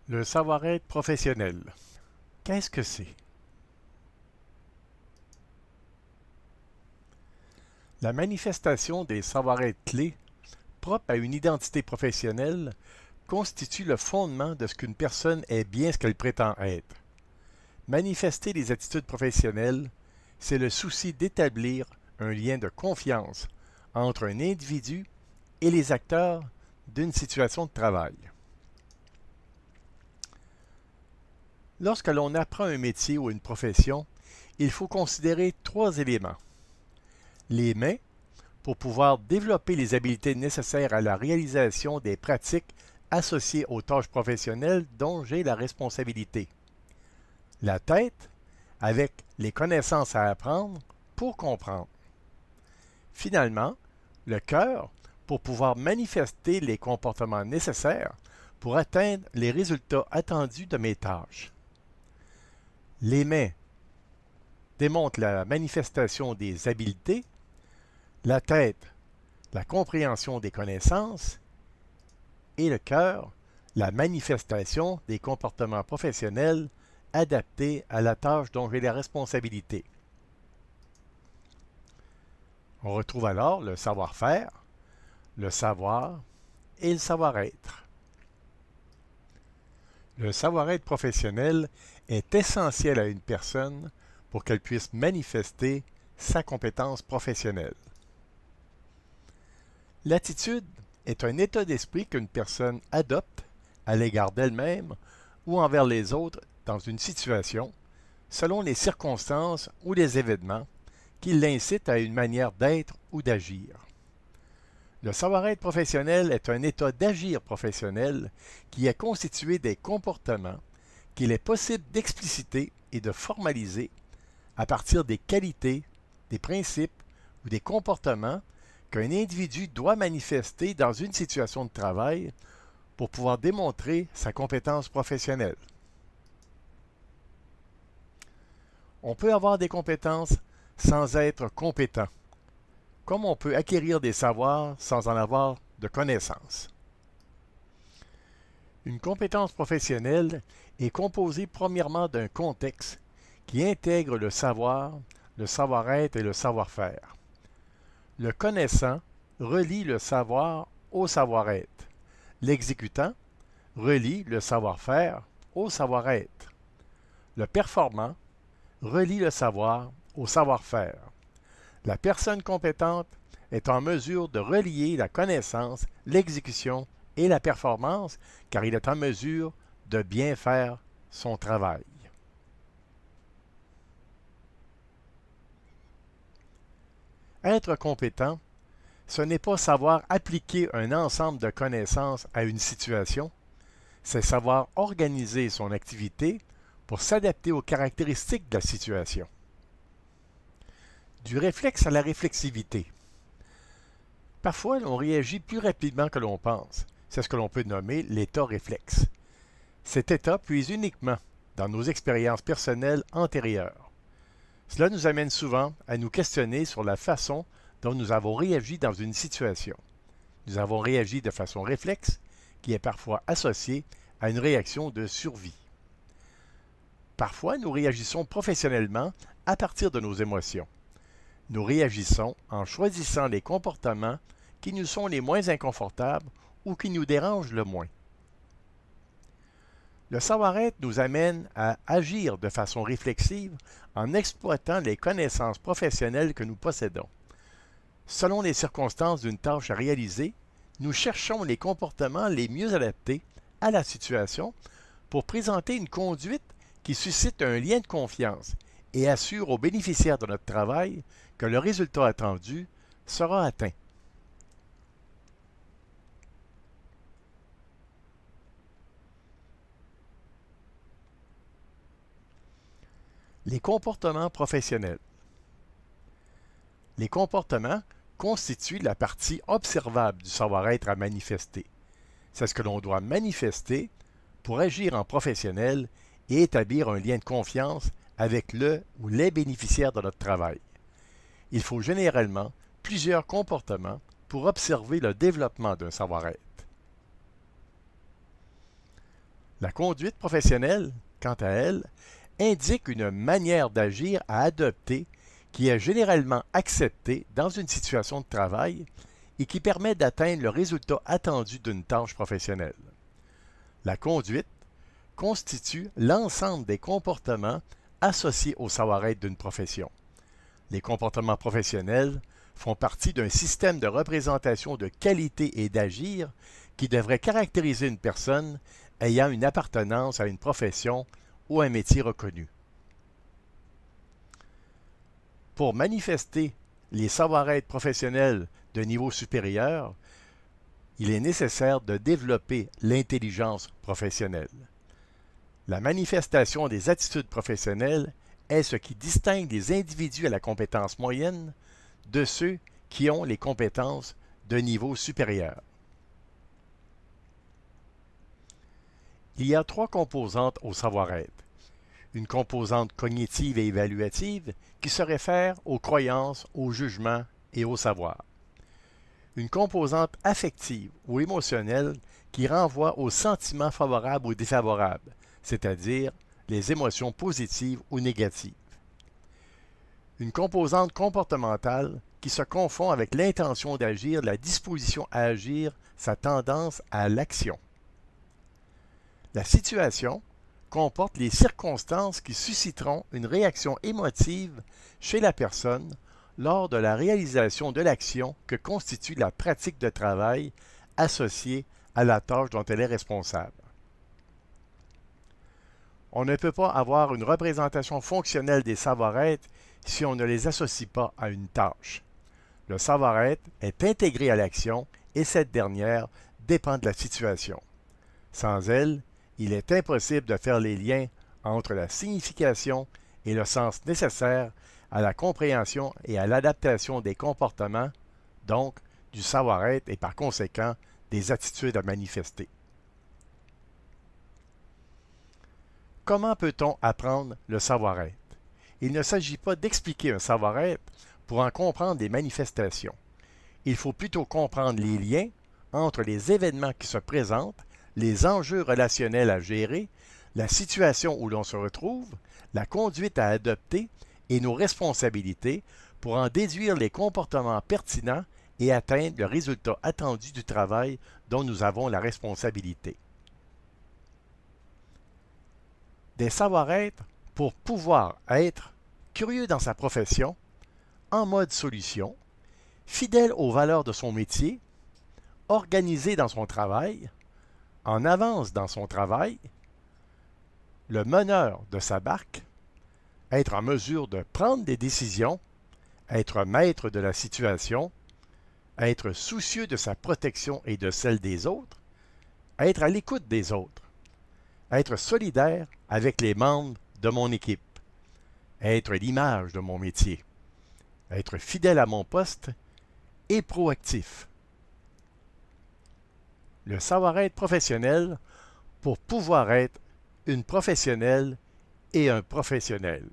Le savoir-être professionnel. Qu'est-ce que c'est? La manifestation des savoir-être clés propres à une identité professionnelle constitue le fondement de ce qu'une personne est bien ce qu'elle prétend être. Manifester les attitudes professionnelles, c'est le souci d'établir un lien de confiance entre un individu et les acteurs d'une situation de travail. Lorsque l'on apprend un métier ou une profession, il faut considérer trois éléments. Les mains, pour pouvoir développer les habiletés nécessaires à la réalisation des pratiques associées aux tâches professionnelles dont j'ai la responsabilité. La tête, avec les connaissances à apprendre pour comprendre. Finalement, le cœur, pour pouvoir manifester les comportements nécessaires pour atteindre les résultats attendus de mes tâches. Les mains démontrent la manifestation des habiletés, la tête, la compréhension des connaissances, et le cœur, la manifestation des comportements professionnels adaptés à la tâche dont j'ai la responsabilité. On retrouve alors le savoir-faire, le savoir et le savoir-être. Le savoir-être professionnel est essentiel à une personne pour qu'elle puisse manifester sa compétence professionnelle. L'attitude est un état d'esprit qu'une personne adopte à l'égard d'elle-même ou envers les autres dans une situation, selon les circonstances ou les événements qui l'incitent à une manière d'être ou d'agir. Le savoir-être professionnel est un état d'agir professionnel qui est constitué des comportements qu'il est possible d'expliciter et de formaliser à partir des qualités, des principes ou des comportements qu'un individu doit manifester dans une situation de travail pour pouvoir démontrer sa compétence professionnelle. On peut avoir des compétences sans être compétent, comme on peut acquérir des savoirs sans en avoir de connaissances. Une compétence professionnelle est composée premièrement d'un contexte qui intègre le savoir, le savoir-être et le savoir-faire. Le connaissant relie le savoir au savoir-être. L'exécutant relie le savoir-faire au savoir-être. Le performant relie le savoir au savoir-faire. La personne compétente est en mesure de relier la connaissance, l'exécution et la performance car il est en mesure de bien faire son travail. Être compétent, ce n'est pas savoir appliquer un ensemble de connaissances à une situation, c'est savoir organiser son activité pour s'adapter aux caractéristiques de la situation. Du réflexe à la réflexivité. Parfois, on réagit plus rapidement que l'on pense. C'est ce que l'on peut nommer l'état réflexe. Cet état puise uniquement dans nos expériences personnelles antérieures. Cela nous amène souvent à nous questionner sur la façon dont nous avons réagi dans une situation. Nous avons réagi de façon réflexe, qui est parfois associée à une réaction de survie. Parfois, nous réagissons professionnellement à partir de nos émotions. Nous réagissons en choisissant les comportements qui nous sont les moins inconfortables ou qui nous dérangent le moins. Le savoir-être nous amène à agir de façon réflexive en exploitant les connaissances professionnelles que nous possédons. Selon les circonstances d'une tâche à réaliser, nous cherchons les comportements les mieux adaptés à la situation pour présenter une conduite qui suscite un lien de confiance et assure aux bénéficiaires de notre travail que le résultat attendu sera atteint. Les comportements professionnels. Les comportements constituent la partie observable du savoir-être à manifester. C'est ce que l'on doit manifester pour agir en professionnel et établir un lien de confiance avec le ou les bénéficiaires de notre travail. Il faut généralement plusieurs comportements pour observer le développement d'un savoir-être. La conduite professionnelle, quant à elle, indique une manière d'agir à adopter qui est généralement acceptée dans une situation de travail et qui permet d'atteindre le résultat attendu d'une tâche professionnelle. La conduite constitue l'ensemble des comportements associés au savoir-être d'une profession. Les comportements professionnels font partie d'un système de représentation de qualité et d'agir qui devrait caractériser une personne ayant une appartenance à une profession ou un métier reconnu. Pour manifester les savoir-être professionnels de niveau supérieur, il est nécessaire de développer l'intelligence professionnelle. La manifestation des attitudes professionnelles est ce qui distingue les individus à la compétence moyenne de ceux qui ont les compétences de niveau supérieur. Il y a 3 composantes au savoir-être. Une composante cognitive et évaluative qui se réfère aux croyances, aux jugements et au savoir. Une composante affective ou émotionnelle qui renvoie aux sentiments favorables ou défavorables, c'est-à-dire les émotions positives ou négatives. Une composante comportementale qui se confond avec l'intention d'agir, la disposition à agir, sa tendance à l'action. La situation comporte les circonstances qui susciteront une réaction émotive chez la personne lors de la réalisation de l'action que constitue la pratique de travail associée à la tâche dont elle est responsable. On ne peut pas avoir une représentation fonctionnelle des savoir-être si on ne les associe pas à une tâche. Le savoir-être est intégré à l'action et cette dernière dépend de la situation. Sans elle, il est impossible de faire les liens entre la signification et le sens nécessaire à la compréhension et à l'adaptation des comportements, donc du savoir-être et par conséquent des attitudes à manifester. Comment peut-on apprendre le savoir-être? Il ne s'agit pas d'expliquer un savoir-être pour en comprendre les manifestations. Il faut plutôt comprendre les liens entre les événements qui se présentent, les enjeux relationnels à gérer, la situation où l'on se retrouve, la conduite à adopter et nos responsabilités pour en déduire les comportements pertinents et atteindre le résultat attendu du travail dont nous avons la responsabilité. Des savoir-être pour pouvoir être curieux dans sa profession, en mode solution, fidèle aux valeurs de son métier, organisé dans son travail, en avance dans son travail, le meneur de sa barque, être en mesure de prendre des décisions, être maître de la situation, être soucieux de sa protection et de celle des autres, être à l'écoute des autres, être solidaire avec les membres de mon équipe, être l'image de mon métier, être fidèle à mon poste et proactif. Le savoir-être professionnel pour pouvoir être une professionnelle et un professionnel.